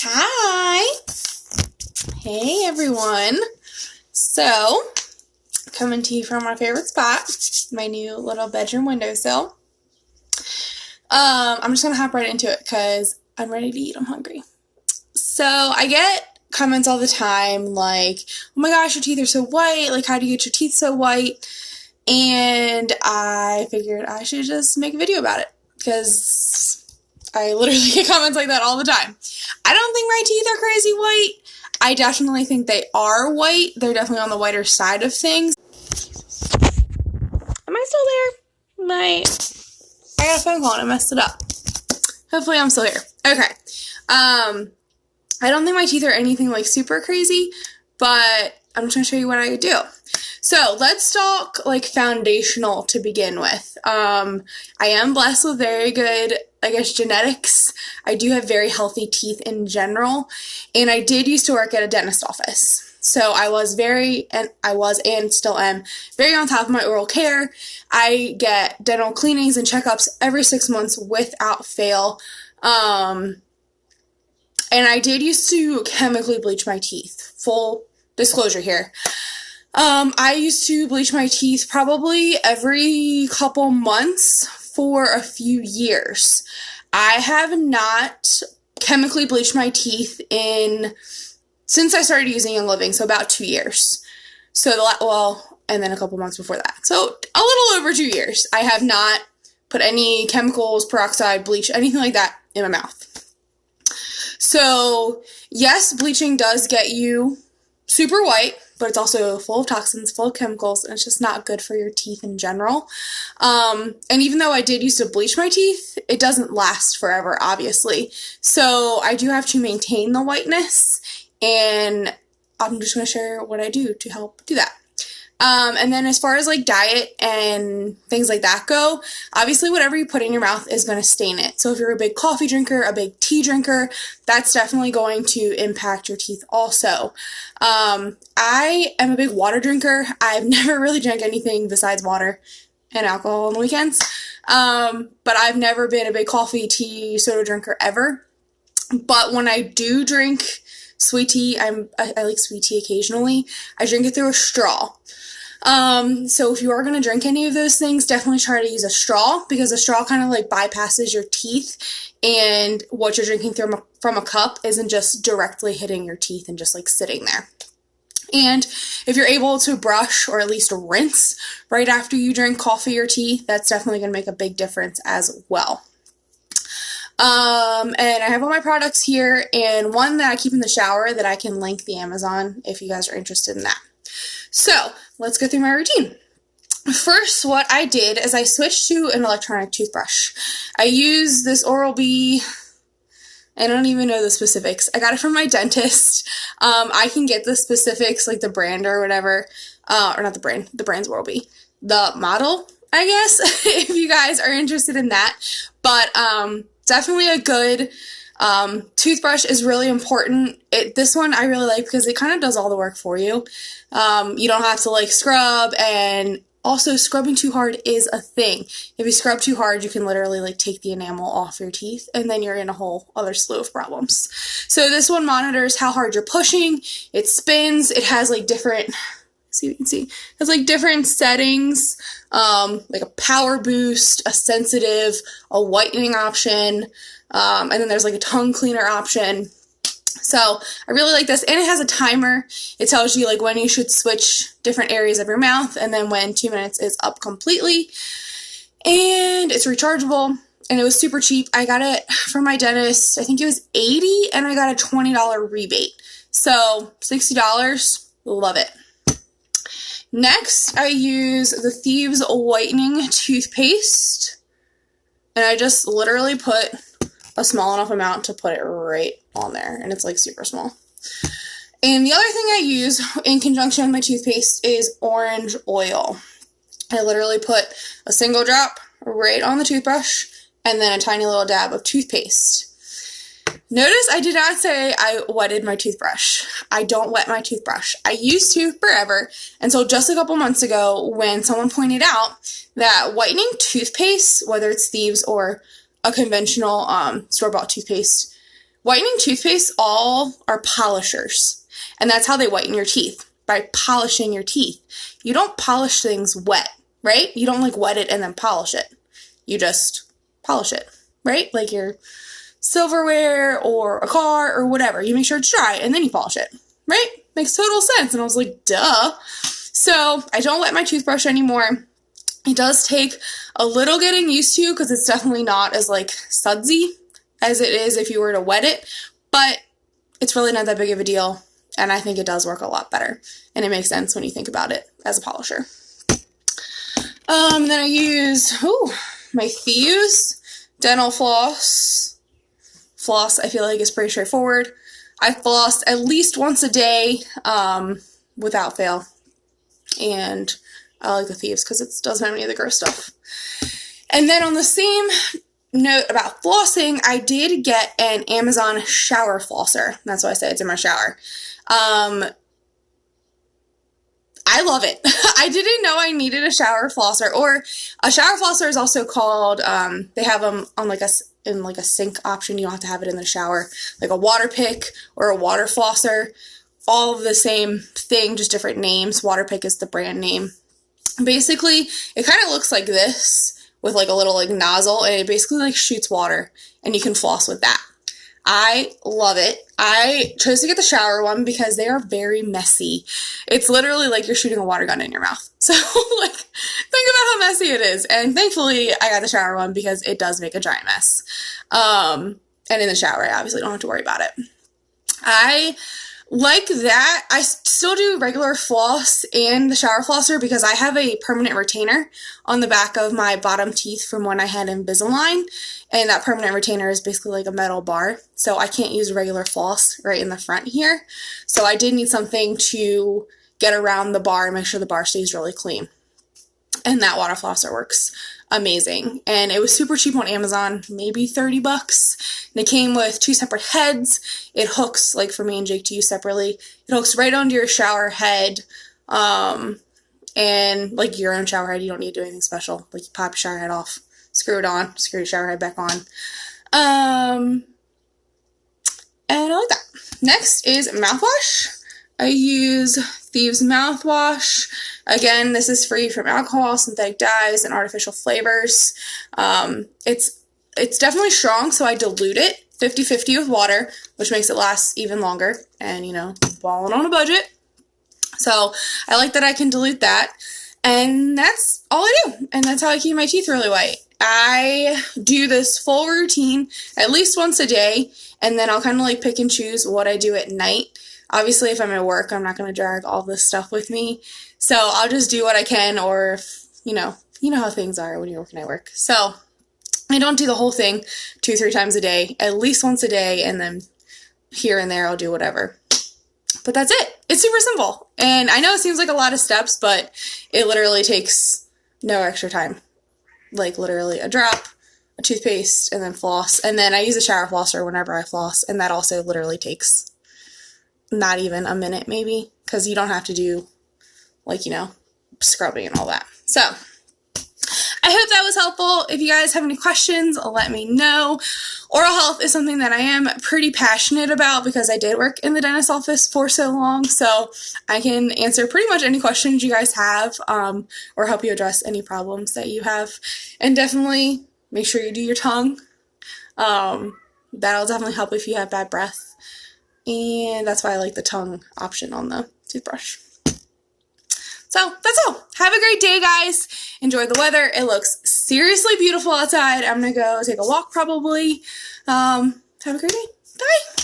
Hi. Hey everyone. So, coming to you from my favorite spot, my new little bedroom windowsill. I'm just gonna hop right into it because I'm ready to eat. I'm hungry. So I get comments all the time like, oh my gosh, your teeth are so white. Like, how do you get your teeth so white? And I figured I should just make a video about it because I literally get comments like that all the time. I don't think my teeth are crazy white. I definitely think they are white. They're definitely on the whiter side of things. Am I still there? I got a phone call and I messed it up. Hopefully I'm still here. Okay. I don't think my teeth are anything like super crazy, but I'm just going to show you what I do. So let's talk like foundational to begin with. I am blessed with very good, I guess, genetics. I do have very healthy teeth in general, and I did used to work at a dentist office. So I was and still am very on top of my oral care. I get dental cleanings and checkups every 6 months without fail. And I did used to chemically bleach my teeth. Full disclosure here. I used to bleach my teeth probably every couple months for a few years. I have not chemically bleached my teeth since I started using Young Living, so about 2 years. And then a couple months before that. So a little over 2 years. I have not put any chemicals, peroxide, bleach, anything like that in my mouth. So yes, bleaching does get you super white, but it's also full of toxins, full of chemicals, and it's just not good for your teeth in general. And even though I did used to bleach my teeth, it doesn't last forever, obviously. So I do have to maintain the whiteness, and I'm just going to share what I do to help do that. And then as far as like diet and things like that go, obviously whatever you put in your mouth is going to stain it. So if you're a big coffee drinker, a big tea drinker, that's definitely going to impact your teeth also. I am a big water drinker. I've never really drank anything besides water and alcohol on the weekends. But I've never been a big coffee, tea, soda drinker ever. But when I do drink sweet tea, I like sweet tea occasionally. I drink it through a straw. So if you are going to drink any of those things, definitely try to use a straw, because a straw kind of like bypasses your teeth, and what you're drinking from a cup isn't just directly hitting your teeth and just like sitting there. And if you're able to brush or at least rinse right after you drink coffee or tea, that's definitely going to make a big difference as well. And I have all my products here, and one that I keep in the shower that I can link the Amazon if you guys are interested in that. So let's go through my routine. First, what I did is I switched to an electronic toothbrush. I use this Oral-B. I don't even know the specifics. I got it from my dentist. I can get the specifics, like the brand or whatever, or not the brand, the brand's Oral-B. The model, I guess, if you guys are interested in that. But definitely a good toothbrush is really important. This one I really like because it kind of does all the work for you. You don't have to like scrub, and also scrubbing too hard is a thing. If you scrub too hard, you can literally like take the enamel off your teeth, and then you're in a whole other slew of problems. So this one monitors how hard you're pushing. It spins. It has like different, see, you can see, it has like different settings, like a power boost, a sensitive, a whitening option, and then there's like a tongue cleaner option. So I really like this, and it has a timer. It tells you like when you should switch different areas of your mouth, and then when 2 minutes is up completely. And it's rechargeable, and it was super cheap. I got it from my dentist. I think it was $80, and I got a $20 rebate. So $60, love it. Next, I use the Thieves Whitening Toothpaste, and I just literally put a small enough amount to put it right on there, and it's like super small. And the other thing I use in conjunction with my toothpaste is orange oil. I literally put a single drop right on the toothbrush, and then a tiny little dab of toothpaste. Notice I did not say I wetted my toothbrush. I don't wet my toothbrush. I used to forever until just a couple months ago when someone pointed out that whitening toothpaste, whether it's Thieves or a conventional store-bought toothpaste, whitening toothpaste all are polishers, and that's how they whiten your teeth, by polishing your teeth. You don't polish things wet, right? You don't like wet it and then polish it. You just polish it, right? Like your silverware or a car or whatever. You make sure it's dry and then you polish it, right? Makes total sense. And I was like, duh. So I don't wet my toothbrush anymore. It does take a little getting used to because it's definitely not as like sudsy as it is if you were to wet it, but it's really not that big of a deal. And I think it does work a lot better. And it makes sense when you think about it as a polisher. Then I use, my Thieves dental floss. Floss, I feel like, is pretty straightforward. I floss at least once a day, without fail. And I like the Thieves because it doesn't have any of the gross stuff. And then on the same note about flossing, I did get an Amazon shower flosser. That's why I said it's in my shower. I love it. I didn't know I needed a shower flosser, or a shower flosser is also called, they have them on in a sink option. You don't have to have it in the shower, like a water pick or a water flosser, all of the same thing, just different names. Water pick is the brand name. Basically, it kind of looks like this with like a little like nozzle, and it basically like shoots water, and you can floss with that. I love it. I chose to get the shower one because they are very messy. It's literally like you're shooting a water gun in your mouth. So, like, think about how messy it is. And thankfully, I got the shower one because it does make a giant mess. And in the shower, I obviously don't have to worry about it. I like that. I still do regular floss and the shower flosser because I have a permanent retainer on the back of my bottom teeth from when I had Invisalign, and that permanent retainer is basically like a metal bar, so I can't use regular floss right in the front here. So I did need something to get around the bar and make sure the bar stays really clean, and that water flosser works amazing. And it was super cheap on Amazon, maybe $30. And it came with 2 separate heads. It hooks, like for me and Jake to use separately, it hooks right onto your shower head. And like your own shower head, you don't need to do anything special. Like you pop your shower head off, screw it on, screw your shower head back on. And I like that. Next is mouthwash. I use Thieves mouthwash. Again, this is free from alcohol, synthetic dyes, and artificial flavors. It's definitely strong, so I dilute it 50-50 with water, which makes it last even longer. And, you know, balling on a budget. So I like that I can dilute that. And that's all I do. And that's how I keep my teeth really white. I do this full routine at least once a day, and then I'll kind of like pick and choose what I do at night. Obviously, if I'm at work, I'm not going to drag all this stuff with me. So I'll just do what I can, or if, you know how things are when you're working at work. So I don't do the whole thing 2-3 times a day, at least once a day, and then here and there I'll do whatever. But that's it. It's super simple. And I know it seems like a lot of steps, but it literally takes no extra time. Like literally a drop, a toothpaste, and then floss. And then I use a shower flosser whenever I floss, and that also literally takes not even a minute maybe, because you don't have to do like, scrubbing and all that. So I hope that was helpful. If you guys have any questions, let me know. Oral health is something that I am pretty passionate about because I did work in the dentist's office for so long, so I can answer pretty much any questions you guys have, or help you address any problems that you have. And definitely make sure you do your tongue. That'll definitely help if you have bad breath. And that's why I like the tongue option on the toothbrush. So that's all. Have a great day, guys. Enjoy the weather. It looks seriously beautiful outside. I'm going to go take a walk probably. Have a great day. Bye.